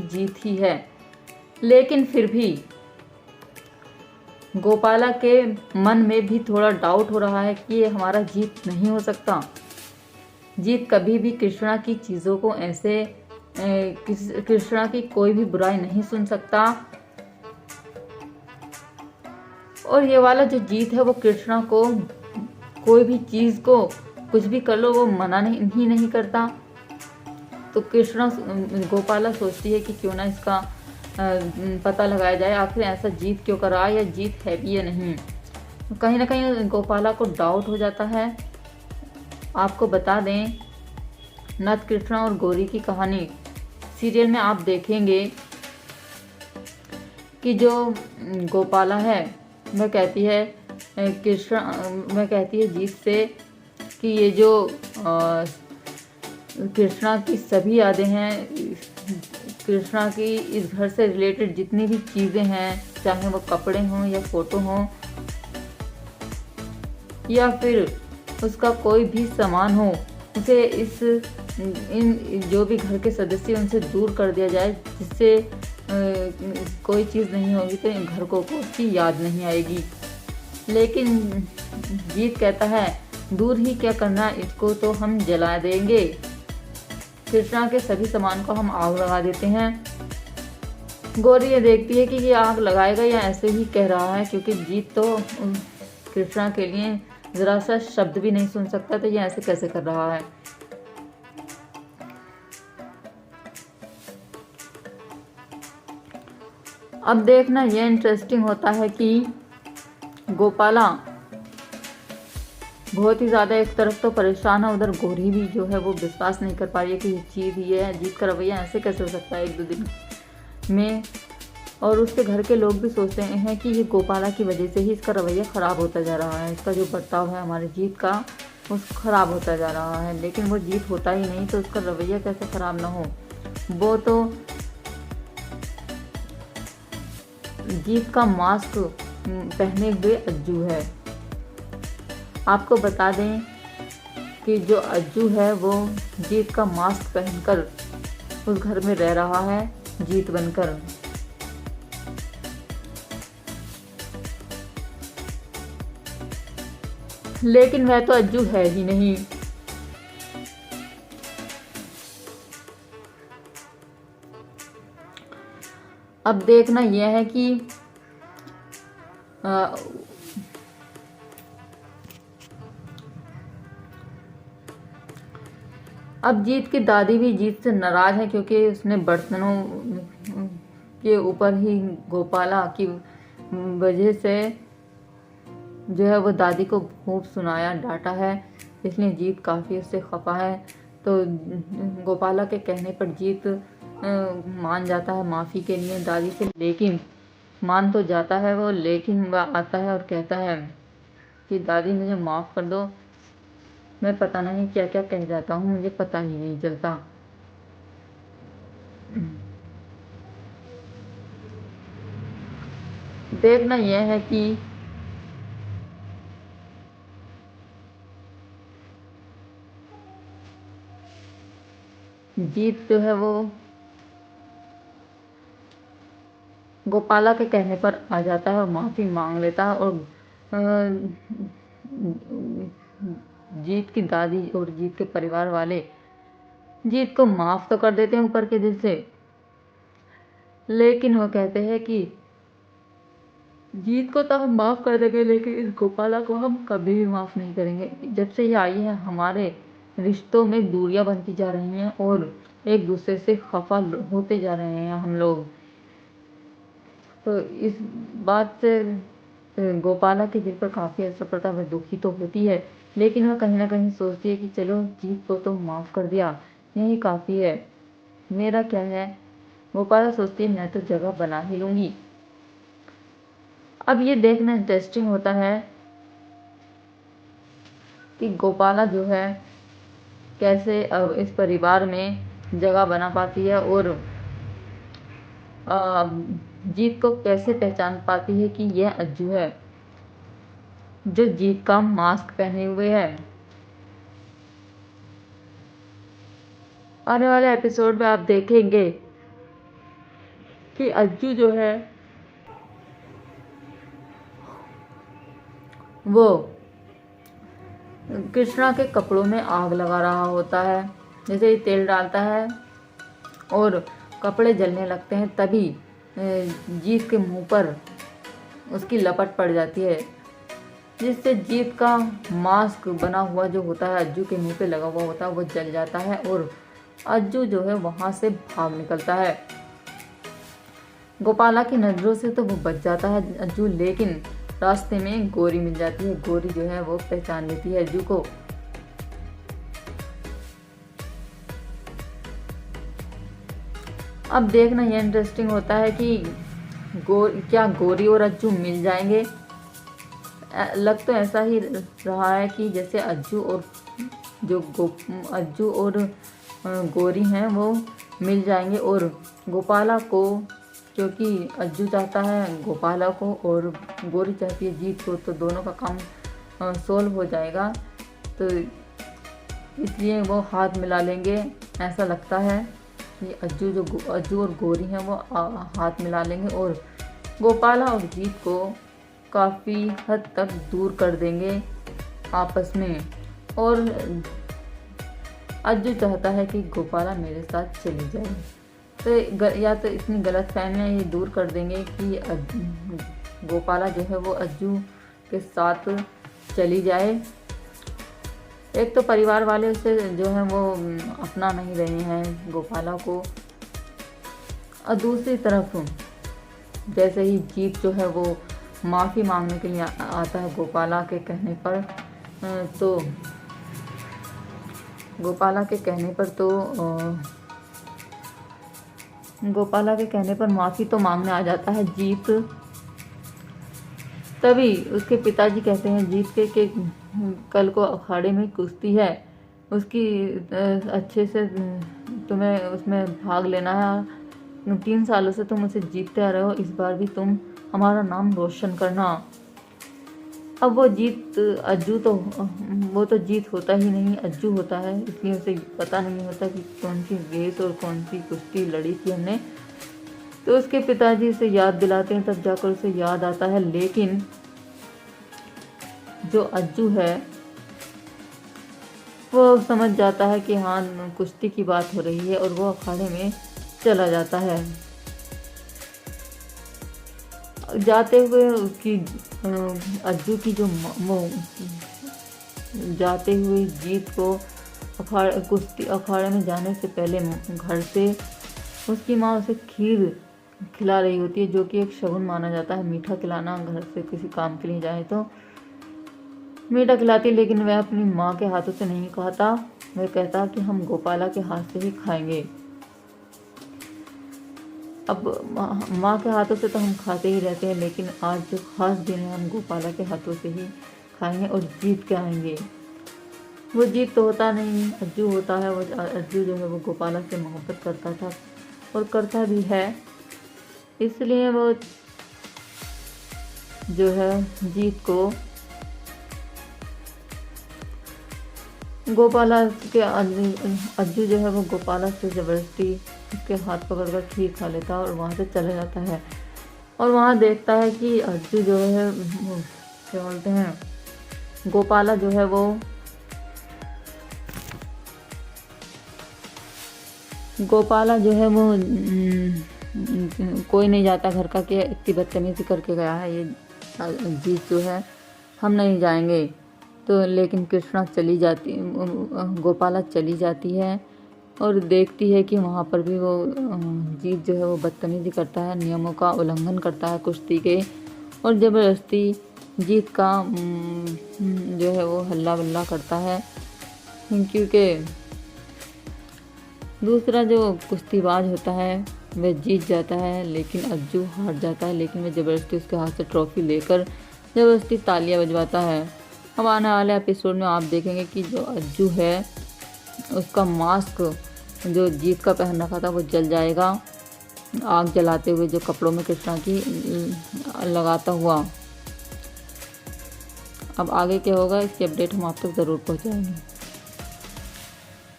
जीत ही है। लेकिन फिर भी गोपाला के मन में भी थोड़ा डाउट हो रहा है कि ये हमारा जीत नहीं हो सकता। जीत कभी भी कृष्णा की चीज़ों को ऐसे कृष्णा की कोई भी बुराई नहीं सुन सकता। और ये वाला जो जीत है वो कृष्णा को कोई भी चीज़ को कुछ भी कर लो वो मना नहीं करता। तो कृष्णा गोपाला सोचती है कि क्यों ना इसका पता लगाया जाए, आखिर ऐसा जीत क्यों कर रहा है या जीत है भी या नहीं। कहीं ना कहीं गोपाला को डाउट हो जाता है। आपको बता दें, नथ कृष्णा और गौरी की कहानी सीरियल में आप देखेंगे कि जो गोपाला है वह कहती है जीत से कि ये जो कृष्णा की सभी यादें हैं, कृष्णा की इस घर से रिलेटेड जितनी भी चीज़ें हैं, चाहे वो कपड़े हों या फोटो हों या फिर उसका कोई भी सामान हो, उसे इन जो भी घर के सदस्य उनसे दूर कर दिया जाए, जिससे कोई चीज़ नहीं होगी तो इन घर को उसकी याद नहीं आएगी। लेकिन जीत कहता है दूर ही क्या करना, इसको तो हम जला देंगे। कृष्णा के सभी सामान को हम आग लगा देते हैं। गौरी ये देखती है कि ये आग लगाएगा या ऐसे ही कह रहा है, क्योंकि जीत तो कृष्णा के लिए ज़रा सा शब्द भी नहीं सुन सकता, तो ये ऐसे कैसे कर रहा है। अब देखना ये इंटरेस्टिंग होता है कि गोपाला बहुत ही ज़्यादा एक तरफ तो परेशान है, उधर गौरी भी जो है वो विश्वास नहीं कर पा रही है कि ये चीज़ ये है, जीत का रवैया ऐसे कैसे हो सकता है 1-2 दिन में। और उसके घर के लोग भी सोचते हैं कि ये गोपाला की वजह से ही इसका रवैया ख़राब होता जा रहा है, इसका जो बर्ताव है हमारे जीत का वो ख़राब होता जा रहा है। लेकिन वो जीत होता ही नहीं, तो उसका रवैया कैसे ख़राब ना हो। वो तो जीत का मास्क पहने हुए अज्जू है। आपको बता दें कि जो अज्जू है वो जीत का मास्क पहनकर उस घर में रह रहा है जीत बनकर। लेकिन वह तो अज्जू है ही नहीं। अब देखना यह है कि अब जीत की दादी भी जीत से नाराज है, क्योंकि उसने बर्तनों के ऊपर ही गोपाला की वजह से जो है वो दादी को खूब सुनाया, डांटा है, इसलिए जीत काफ़ी उससे खफा है। तो गोपाला के कहने पर जीत मान जाता है माफ़ी के लिए दादी से। लेकिन मान तो जाता है वो, लेकिन वह आता है और कहता है कि दादी मुझे माफ़ कर दो, मैं पता नहीं क्या क्या कह जाता हूँ, मुझे पता ही नहीं चलता। देखना यह है कि जीत जो है वो गोपाला के कहने पर आ जाता है और माफ़ी मांग लेता है। और जीत की दादी और जीत के परिवार वाले जीत को माफ़ तो कर देते हैं ऊपर के दिल से, लेकिन वो कहते हैं कि जीत को तो हम माफ़ कर देंगे, लेकिन इस गोपाला को हम कभी भी माफ़ नहीं करेंगे। जब से ये आई है हमारे रिश्तों में दूरियां बनती जा रही हैं और एक दूसरे से खफा होते जा रहे हैं हम लोग। तो इस बात से गोपाला के दिल पर काफ़ी असर पड़ता है, वह दुखी तो होती है, लेकिन वह कहीं ना कहीं सोचती है कि चलो जीत को तो माफ़ कर दिया, यही काफ़ी है, मेरा क्या है। गोपाला सोचती है मैं तो जगह बना ही लूँगी। अब ये देखना इंटरेस्टिंग होता है कि गोपाला जो है कैसे अब इस परिवार में जगह बना पाती है और जीत को कैसे पहचान पाती है कि यह अज्जू है जो जीत का मास्क पहने हुए है। आने वाले एपिसोड में आप देखेंगे कि अज्जू जो है वो कृष्णा के कपड़ों में आग लगा रहा होता है। जैसे ही तेल डालता है और कपड़े जलने लगते हैं, तभी जीत के मुंह पर उसकी लपट पड़ जाती है, जिससे जीत का मास्क बना हुआ जो होता है अज्जू के मुंह पे लगा हुआ होता है वो जल जाता है और अज्जू जो है वहाँ से भाग निकलता है। गोपाला की नज़रों से तो वो बच जाता है अज्जू, लेकिन रास्ते में गौरी मिल जाती है। गौरी जो है वो पहचान लेती है अज्जू को। अब देखना ये इंटरेस्टिंग होता है कि क्या गौरी और अज्जू मिल जाएंगे। लग तो ऐसा ही रहा है कि जैसे अज्जू और गौरी हैं वो मिल जाएंगे, और गोपाला को, क्योंकि अज्जू चाहता है गोपाला को और गौरी चाहती है जीत को, तो दोनों का काम सोल्व हो जाएगा। तो इसलिए वो हाथ मिला लेंगे। ऐसा लगता है कि अज्जू और गौरी हैं वो हाथ मिला लेंगे और गोपाला और जीत को काफ़ी हद तक दूर कर देंगे आपस में। और अज्जू चाहता है कि गोपाला मेरे साथ चली जाए, तो या तो इतनी गलतफहमियां ये दूर कर देंगे कि गोपाला जो है वो अज्जू के साथ चली जाए। एक तो परिवार वाले उसे जो है वो अपना नहीं रहे हैं गोपाला को, और दूसरी तरफ जैसे ही जीत जो है वो माफ़ी मांगने के लिए आता है गोपाला के कहने पर, तो गोपाला के कहने पर माफ़ी तो मांगने आ जाता है जीत। तभी उसके पिताजी कहते हैं जीत के कि कल को अखाड़े में कुश्ती है, उसकी अच्छे से तुम्हें उसमें भाग लेना है। 3 सालों से तुम उसे जीतते आ रहे हो, इस बार भी तुम हमारा नाम रोशन करना। अब वो तो जीत होता ही नहीं, अज्जू होता है, इसलिए उसे पता नहीं होता कि कौन सी रेस और कौन सी कुश्ती लड़ी थी हमने। तो उसके पिताजी उसे याद दिलाते हैं, तब जाकर उसे याद आता है। लेकिन जो अज्जू है वो समझ जाता है कि हाँ कुश्ती की बात हो रही है, और वो अखाड़े में चला जाता है। जाते हुए उसकी अज्जू की जो जाते हुए जीत को अखाड़े में जाने से पहले घर से उसकी माँ उसे खीर खिला रही होती है, जो कि एक शगुन माना जाता है। मीठा खिलाना, घर से किसी काम के लिए जाए तो मीठा खिलाती, लेकिन वह अपनी माँ के हाथों से नहीं खाता। वह कहता कि हम गोपाला के हाथ से ही खाएंगे। अब माँ के हाथों से तो हम खाते ही रहते हैं, लेकिन आज जो खास दिन है हम गोपाला के हाथों से ही खाएंगे और जीत के आएंगे। वो जीत तो होता नहीं, अज्जू होता है। वो अज्जू जो है वो गोपाला से मोहब्बत करता था और करता भी है, इसलिए वो जो है जीत को गोपाला के अज्जू जो है वो गोपाला से ज़बरदस्ती उसके हाथ पकड़कर खीर खा लेता है और वहाँ से चला जाता है। और वहाँ देखता है कि अज्जू जो है क्या बोलते हैं, गोपाला जो है वो कोई नहीं जाता घर का, कि इतनी बदतमीजी करके गया है ये जीत जो है, हम नहीं जाएंगे। तो लेकिन गोपाला चली जाती है और देखती है कि वहाँ पर भी वो जीत जो है वो बदतमीजी करता है, नियमों का उल्लंघन करता है कुश्ती के, और ज़बरदस्ती जीत का जो है वो हल्ला बल्ला करता है। क्योंकि दूसरा जो कुश्तीबाज होता है वह जीत जाता है, लेकिन अज्जू हार जाता है। लेकिन वह ज़बरदस्ती उसके हाथ से ट्रॉफी लेकर ज़बरदस्ती तालियां बजवाता है। अब आने वाले एपिसोड में आप देखेंगे कि जो अज्जू है उसका मास्क जो जीत का पहन रखा था वो जल जाएगा, आग जलाते हुए, जो कपड़ों में कृष्णा की लगाता हुआ। अब आगे क्या होगा इसकी अपडेट हम आप तक ज़रूर पहुँचाएंगे।